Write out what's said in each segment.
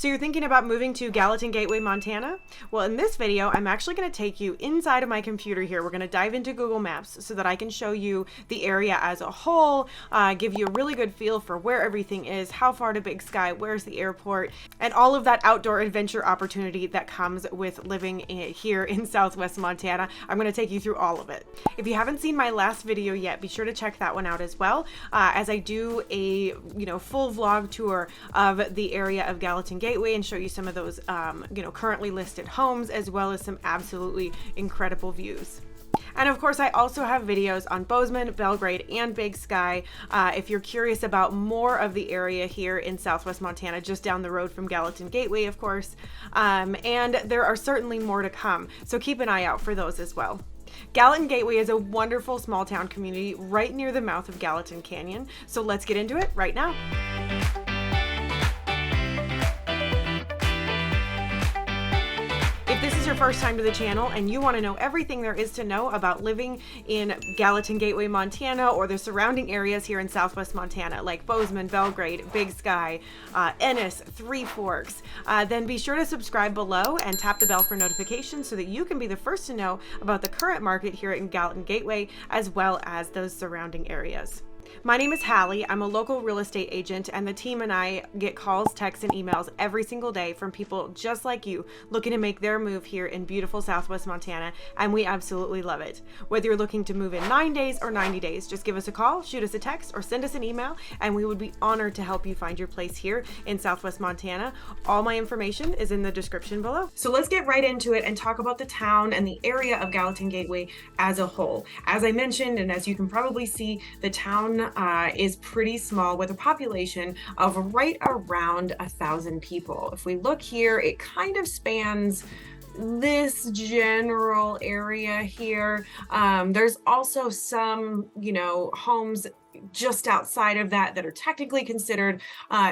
So you're thinking about moving to Gallatin Gateway, Montana? Well, in this video, I'm actually going to take you inside of my computer here. We're going to dive into Google Maps so that I can show you the area as a whole, give you a really good feel for where everything is, how far to Big Sky, where's the airport, and all of that outdoor adventure opportunity that comes with living here in Southwest Montana. I'm going to take you through all of it. If you haven't seen my last video yet, be sure to check that one out as well, as I do a full vlog tour of the area of Gallatin Gateway and show you some of those currently listed homes, as well as some absolutely incredible views. And of course, I also have videos on Bozeman, Belgrade, and Big Sky if you're curious about more of the area here in Southwest Montana, just down the road from Gallatin Gateway, of course. And there are certainly more to come, so keep an eye out for those as well. Gallatin Gateway is a wonderful small town community right near the mouth of Gallatin Canyon, so let's get into it right now. If this is your first time to the channel and you want to know everything there is to know about living in Gallatin Gateway, Montana, or the surrounding areas here in Southwest Montana, like Bozeman, Belgrade, Big Sky, Ennis, Three Forks, then be sure to subscribe below and tap the bell for notifications so that you can be the first to know about the current market here in Gallatin Gateway, as well as those surrounding areas. My name is Hallie. I'm a local real estate agent, and the team and I get calls, texts, and emails every single day from people just like you looking to make their move here in beautiful Southwest Montana, and we absolutely love it. Whether you're looking to move in 9 days or 90 days, just give us a call, shoot us a text, or send us an email, and we would be honored to help you find your place here in Southwest Montana. All my information is in the description below. So let's get right into it and talk about the town and the area of Gallatin Gateway as a whole. As I mentioned, and as you can probably see, the town is pretty small with a population of right around 1,000 people. If we look here, it kind of spans this general area here. There's also some, homes just outside of that are technically considered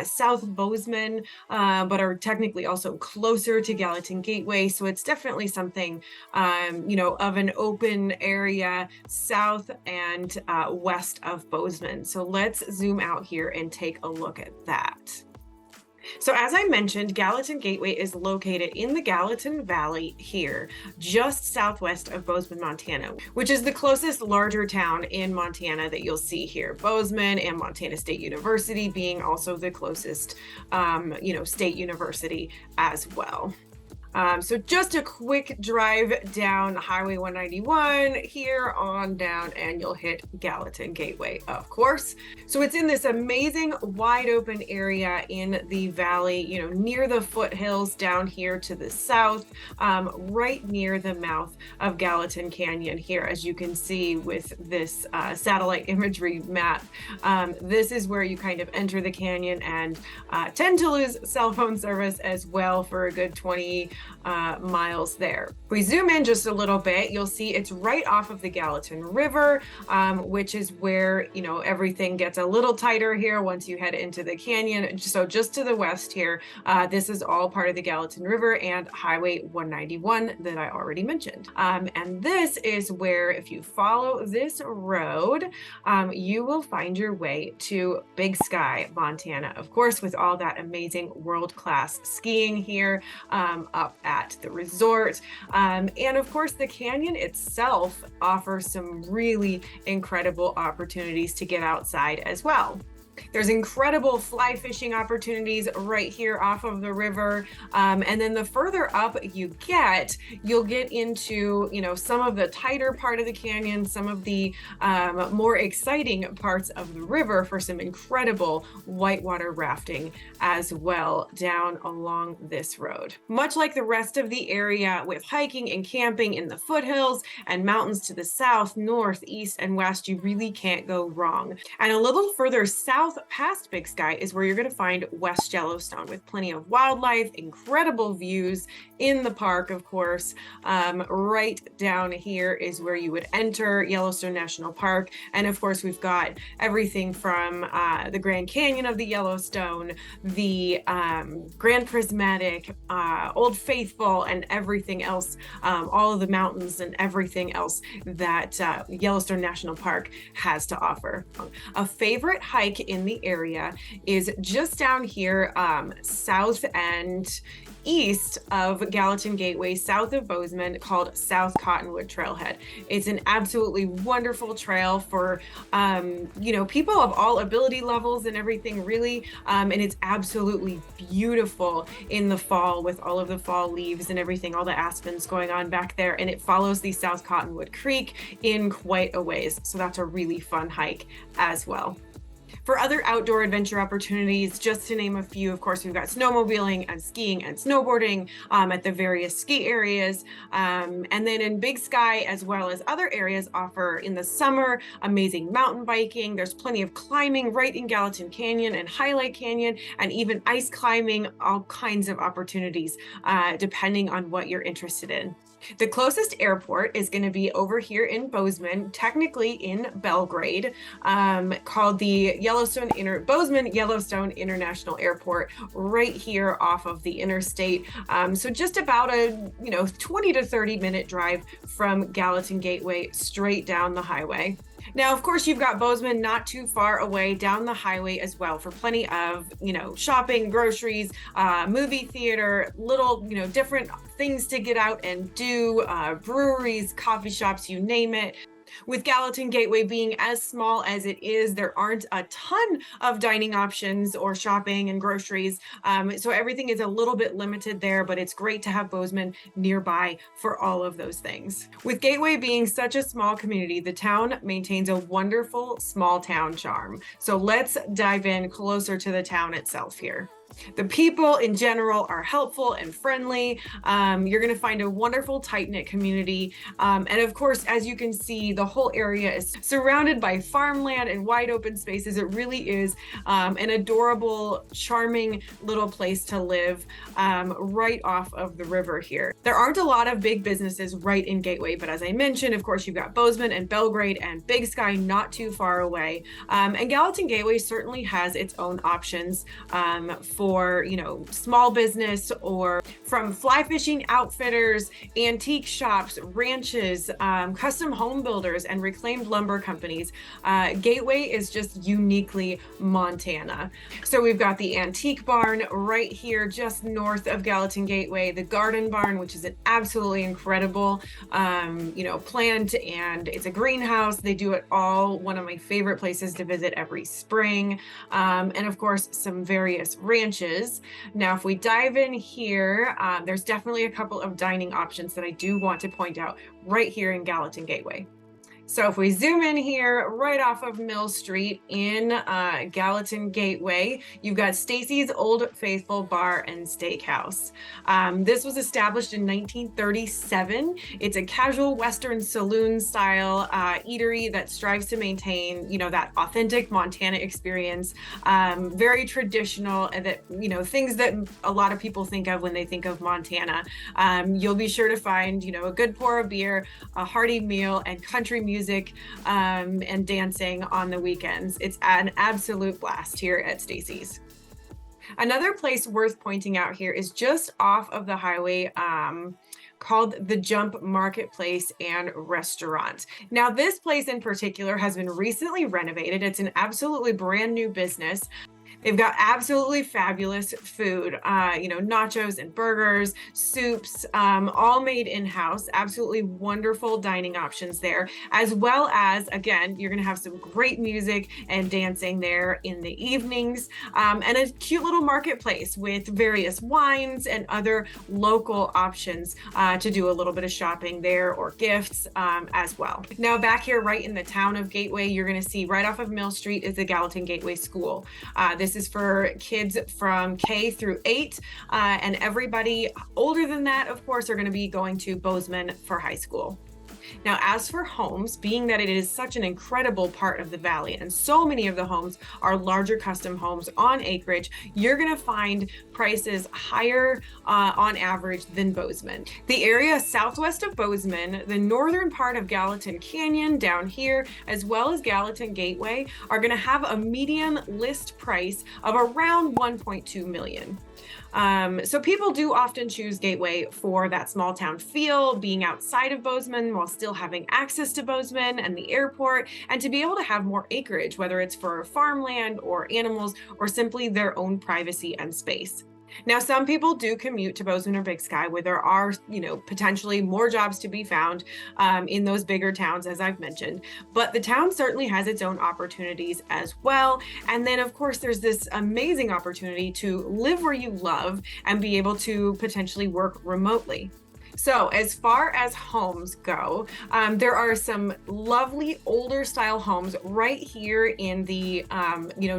South Bozeman, but are technically also closer to Gallatin Gateway. So it's definitely something, of an open area south and west of Bozeman. So let's zoom out here and take a look at that. So as I mentioned, Gallatin Gateway is located in the Gallatin Valley here, just southwest of Bozeman, Montana, which is the closest larger town in Montana that you'll see here. Bozeman and Montana State University being also the closest, state university as well. So just a quick drive down Highway 191 here on down, and you'll hit Gallatin Gateway, of course. So it's in this amazing wide open area in the valley, near the foothills down here to the south, right near the mouth of Gallatin Canyon here, as you can see with this satellite imagery map. This is where you kind of enter the canyon and tend to lose cell phone service as well for a good 20 miles there. If we zoom in just a little bit, you'll see it's right off of the Gallatin River, which is where, everything gets a little tighter here once you head into the canyon. So just to the west here, this is all part of the Gallatin River and Highway 191 that I already mentioned. And this is where, if you follow this road, you will find your way to Big Sky, Montana, of course, with all that amazing world-class skiing here up at the resort. And of course, the canyon itself offers some really incredible opportunities to get outside as well. There's incredible fly fishing opportunities right here off of the river. And then the further up you get, you'll get into, some of the tighter part of the canyon, some of the more exciting parts of the river for some incredible whitewater rafting as well down along this road. Much like the rest of the area, with hiking and camping in the foothills and mountains to the south, north, east, and west, you really can't go wrong. And a little further south past Big Sky is where you're going to find West Yellowstone, with plenty of wildlife, incredible views in the park, of course. Right down here is where you would enter Yellowstone National Park. And of course, we've got everything from the Grand Canyon of the Yellowstone, the Grand Prismatic, Old Faithful, and everything else, all of the mountains and everything else that Yellowstone National Park has to offer. A favorite hike in the area is just down here, south and east of Gallatin Gateway, south of Bozeman, called South Cottonwood Trailhead. It's an absolutely wonderful trail for, people of all ability levels and everything, really. And it's absolutely beautiful in the fall with all of the fall leaves and everything, all the aspens going on back there. And it follows the South Cottonwood Creek in quite a ways. So that's a really fun hike as well. For other outdoor adventure opportunities, just to name a few, of course, we've got snowmobiling and skiing and snowboarding at the various ski areas. And then in Big Sky, as well as other areas, offer in the summer amazing mountain biking. There's plenty of climbing right in Gallatin Canyon and Highlight Canyon, and even ice climbing, all kinds of opportunities, depending on what you're interested in. The closest airport is going to be over here in Bozeman, technically in Belgrade, called the Bozeman Yellowstone International Airport, right here off of the interstate. So just about a 20 to 30 minute drive from Gallatin Gateway straight down the highway. Now, of course, you've got Bozeman not too far away down the highway as well for plenty of, shopping, groceries, movie theater, little, different things to get out and do, breweries, coffee shops, you name it. With Gallatin Gateway being as small as it is, there aren't a ton of dining options or shopping and groceries. So everything is a little bit limited there, but it's great to have Bozeman nearby for all of those things. With Gateway being such a small community, the town maintains a wonderful small town charm. So let's dive in closer to the town itself here. The people in general are helpful and friendly. You're going to find a wonderful, tight-knit community. And of course, as you can see, the whole area is surrounded by farmland and wide open spaces. It really is an adorable, charming little place to live right off of the river here. There aren't a lot of big businesses right in Gateway, but as I mentioned, of course, you've got Bozeman and Belgrade and Big Sky not too far away. And Gallatin Gateway certainly has its own options for, small business, or from fly fishing outfitters, antique shops, ranches, custom home builders, and reclaimed lumber companies. Gateway is just uniquely Montana. So we've got the antique barn right here just north of Gallatin Gateway, the garden barn, which is an absolutely incredible, plant, and it's a greenhouse. They do it all. One of my favorite places to visit every spring. And of course, some various ranches. Now, if we dive in here, there's definitely a couple of dining options that I do want to point out right here in Gallatin Gateway. So if we zoom in here, right off of Mill Street in Gallatin Gateway, you've got Stacy's Old Faithful Bar and Steakhouse. This was established in 1937. It's a casual Western saloon style eatery that strives to maintain, that authentic Montana experience. Very traditional, and that, things that a lot of people think of when they think of Montana. You'll be sure to find, a good pour of beer, a hearty meal, and country music and dancing on the weekends. It's an absolute blast here at Stacy's. Another place worth pointing out here is just off of the highway, called the Jump Marketplace and Restaurant. Now, this place in particular has been recently renovated. It's an absolutely brand new business. They've got absolutely fabulous food, nachos and burgers, soups, all made in-house. Absolutely wonderful dining options there, as well as, again, you're going to have some great music and dancing there in the evenings, and a cute little marketplace with various wines and other local options to do a little bit of shopping there, or gifts as well. Now, back here right in the town of Gateway, you're going to see right off of Mill Street is the Gallatin Gateway School. This is for kids from K through 8, and everybody older than that, of course, are going to be going to Bozeman for high school. Now, as for homes, being that it is such an incredible part of the valley, and so many of the homes are larger custom homes on acreage, you're going to find prices higher on average than Bozeman. The area southwest of Bozeman, the northern part of Gallatin Canyon down here, as well as Gallatin Gateway, are going to have a median list price of around $1.2 million. So people do often choose Gateway for that small town feel, being outside of Bozeman while still having access to Bozeman and the airport, and to be able to have more acreage, whether it's for farmland or animals or simply their own privacy and space. Now, some people do commute to Bozeman or Big Sky, where there are, potentially more jobs to be found in those bigger towns, as I've mentioned. But the town certainly has its own opportunities as well. And then, of course, there's this amazing opportunity to live where you love and be able to potentially work remotely. So as far as homes go, there are some lovely older style homes right here in the,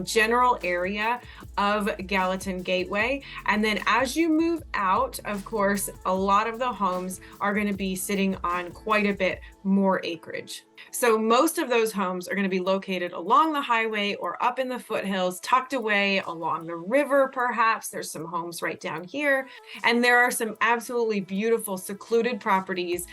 general area of Gallatin Gateway. And then as you move out, of course, a lot of the homes are going to be sitting on quite a bit more acreage. So most of those homes are going to be located along the highway or up in the foothills, tucked away along the river, perhaps. There's some homes right down here. And there are some absolutely beautiful secluded properties,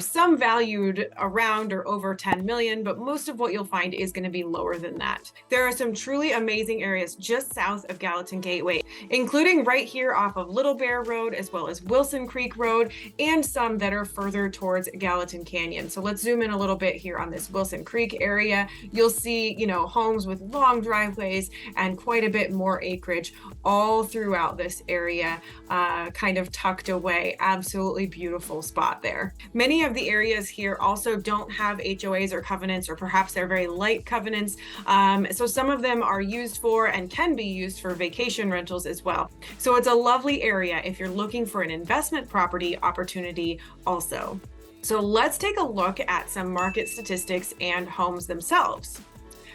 some valued around or over 10 million, but most of what you'll find is going to be lower than that. There are some truly amazing areas just south of Gallatin Gateway, including right here off of Little Bear Road, as well as Wilson Creek Road, and some that are further towards Gallatin Canyon. So let's zoom in a little bit here on this Wilson Creek area. You'll see, homes with long driveways and quite a bit more acreage all throughout this area, kind of tucked away. Absolutely beautiful spot there. Many of the areas here also don't have HOAs or covenants, or perhaps they're very light covenants. So some of them are used for and can be used for vacation rentals as well. So it's a lovely area if you're looking for an investment property opportunity also. So let's take a look at some market statistics and homes themselves.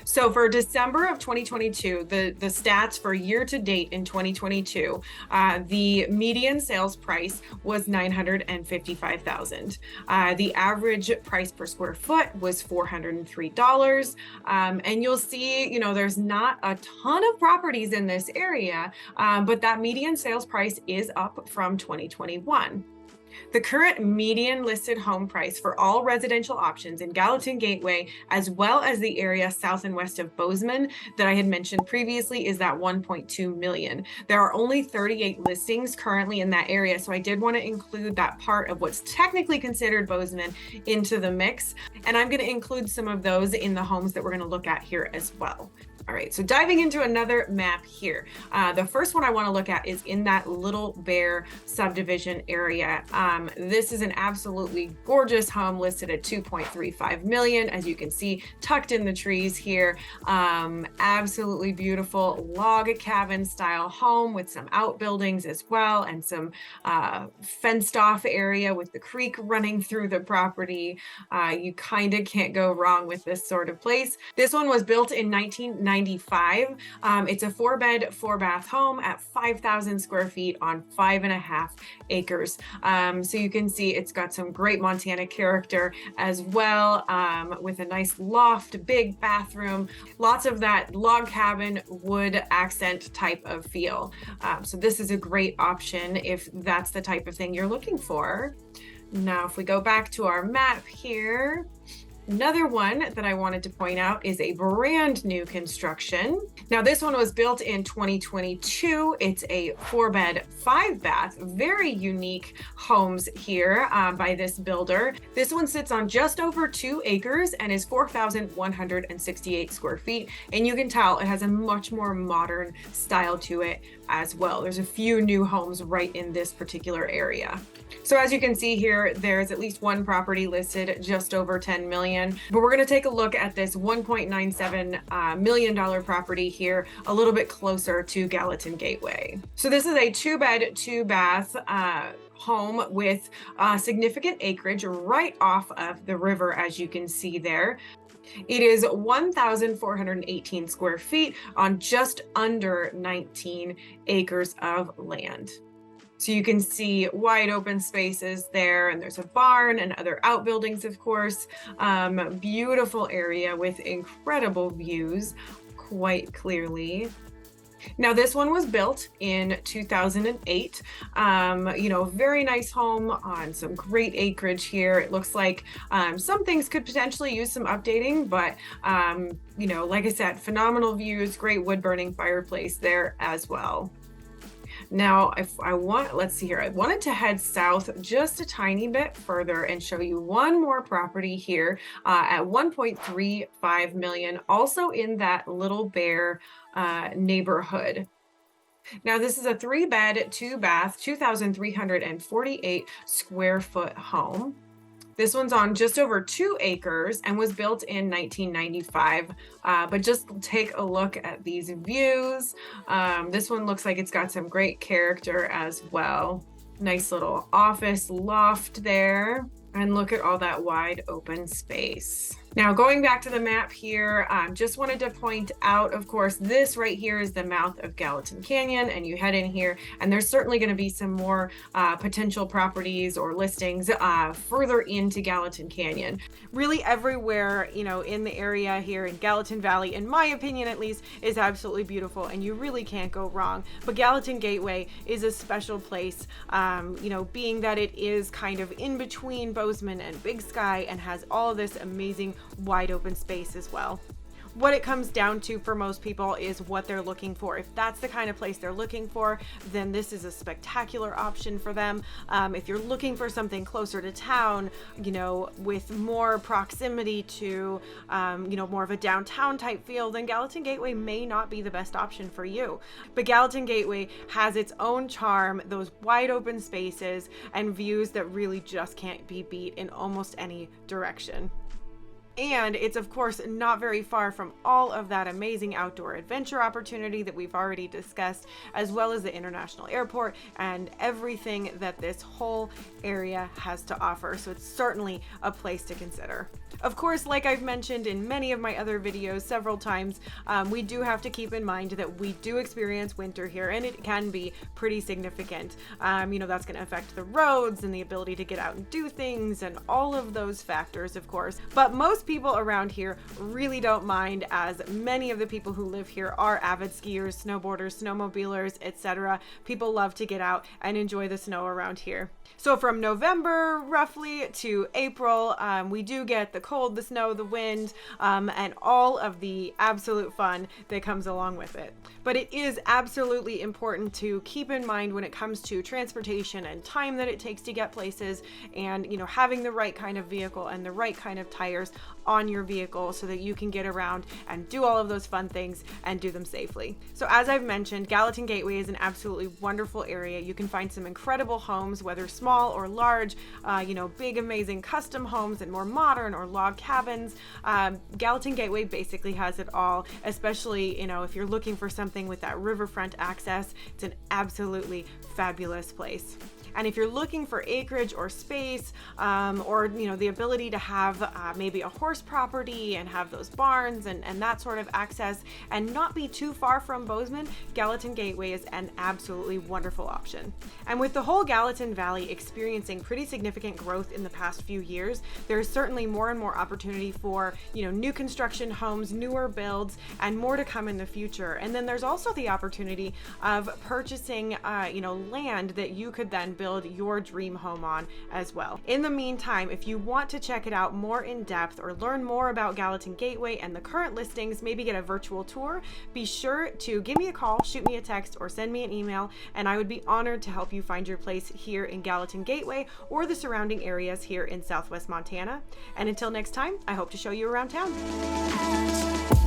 So for December of 2022, the stats for year to date in 2022, the median sales price was $955,000. The average price per square foot was $403. And you'll see, there's not a ton of properties in this area, but that median sales price is up from 2021. The current median listed home price for all residential options in Gallatin Gateway, as well as the area south and west of Bozeman that I had mentioned previously, is that $1.2 million. There are only 38 listings currently in that area, so I did want to include that part of what's technically considered Bozeman into the mix, and I'm going to include some of those in the homes that we're going to look at here as well. All right, so diving into another map here. The first one I want to look at is in that Little Bear subdivision area. This is an absolutely gorgeous home listed at $2.35 million, as you can see, tucked in the trees here. Absolutely beautiful log cabin style home with some outbuildings as well, and some fenced off area with the creek running through the property. You kind of can't go wrong with this sort of place. This one was built in 1995. It's a 4-bed, 4-bath home at 5,000 square feet on 5.5 acres. So you can see it's got some great Montana character as well, with a nice loft, big bathroom, lots of that log cabin wood accent type of feel. So this is a great option if that's the type of thing you're looking for. Now, if we go back to our map here, another one that I wanted to point out is a brand new construction. Now, this one was built in 2022. It's a 4-bed, 5-bath, very unique homes here by this builder. This one sits on just over 2 acres and is 4,168 square feet. And you can tell it has a much more modern style to it as well. There's a few new homes right in this particular area. So as you can see here, there's at least one property listed just over 10 million, but we're going to take a look at this $1.97 million property here a little bit closer to Gallatin Gateway. So this is a 2-bed, 2-bath home with significant acreage right off of the river, as you can see there. It is 1,418 square feet on just under 19 acres of land. So you can see wide open spaces there, and there's a barn and other outbuildings, of course. Beautiful area with incredible views, quite clearly. Now, this one was built in 2008. Very nice home on some great acreage here. It looks like some things could potentially use some updating, but like I said, phenomenal views, great wood burning fireplace there as well. Now, if I want, let's see here, I wanted to head south just a tiny bit further and show you one more property here at 1.35 million, also in that Little Bear neighborhood. Now, this is a 3-bed, 2-bath, 2,348 square foot home. This one's on just over 2 acres and was built in 1995. But just take a look at these views. This one looks like it's got some great character as well. Nice little office loft there. And look at all that wide open space. Now, going back to the map here, just wanted to point out, of course, this right here is the mouth of Gallatin Canyon, and you head in here, and there's certainly going to be some more potential properties or listings further into Gallatin Canyon. Really everywhere, you know, in the area here in Gallatin Valley, in my opinion at least, is absolutely beautiful, and you really can't go wrong. But Gallatin Gateway is a special place, you know, being that it is kind of in between Bozeman and Big Sky and has all of this amazing wide open space as well. What it comes down to for most people is what they're looking for. If that's the kind of place they're looking for, then this is a spectacular option for them. If you're looking for something closer to town, you know, with more proximity to, you know, more of a downtown type feel, then Gallatin Gateway may not be the best option for you. But Gallatin Gateway has its own charm, those wide open spaces and views that really just can't be beat in almost any direction. And it's, of course, not very far from all of that amazing outdoor adventure opportunity that we've already discussed, as well as the international airport and everything that this whole area has to offer. So it's certainly a place to consider. Of course, like I've mentioned in many of my other videos several times, we do have to keep in mind that we do experience winter here, and it can be pretty significant. You know, that's going to affect the roads and the ability to get out and do things and all of those factors, of course. But most people around here really don't mind, as many of the people who live here are avid skiers, snowboarders, snowmobilers, etc. People love to get out and enjoy the snow around here. So from November roughly to April, we do get the cold, the snow, the wind, and all of the absolute fun that comes along with it. But it is absolutely important to keep in mind when it comes to transportation and time that it takes to get places, and, you know, having the right kind of vehicle and the right kind of tires on your vehicle so that you can get around and do all of those fun things and do them safely. So as I've mentioned, Gallatin Gateway is an absolutely wonderful area. You can find some incredible homes, whether small or large, you know, big amazing custom homes and more modern or log cabins. Gallatin Gateway basically has it all, especially, you know, if you're looking for something with that riverfront access. It's an absolutely fabulous place. And if you're looking for acreage or space, or, you know, the ability to have maybe a horse property and have those barns and that sort of access and not be too far from Bozeman, Gallatin Gateway is an absolutely wonderful option. And with the whole Gallatin Valley experiencing pretty significant growth in the past few years, there's certainly more and more opportunity for, you know, new construction homes, newer builds, and more to come in the future. And then there's also the opportunity of purchasing, you know, land that you could then build your dream home on as well. In the meantime, if you want to check it out more in depth or learn more about Gallatin Gateway and the current listings, maybe get a virtual tour, be sure to give me a call, shoot me a text, or send me an email, and I would be honored to help you find your place here in Gallatin Gateway or the surrounding areas here in Southwest Montana. And until next time, I hope to show you around town.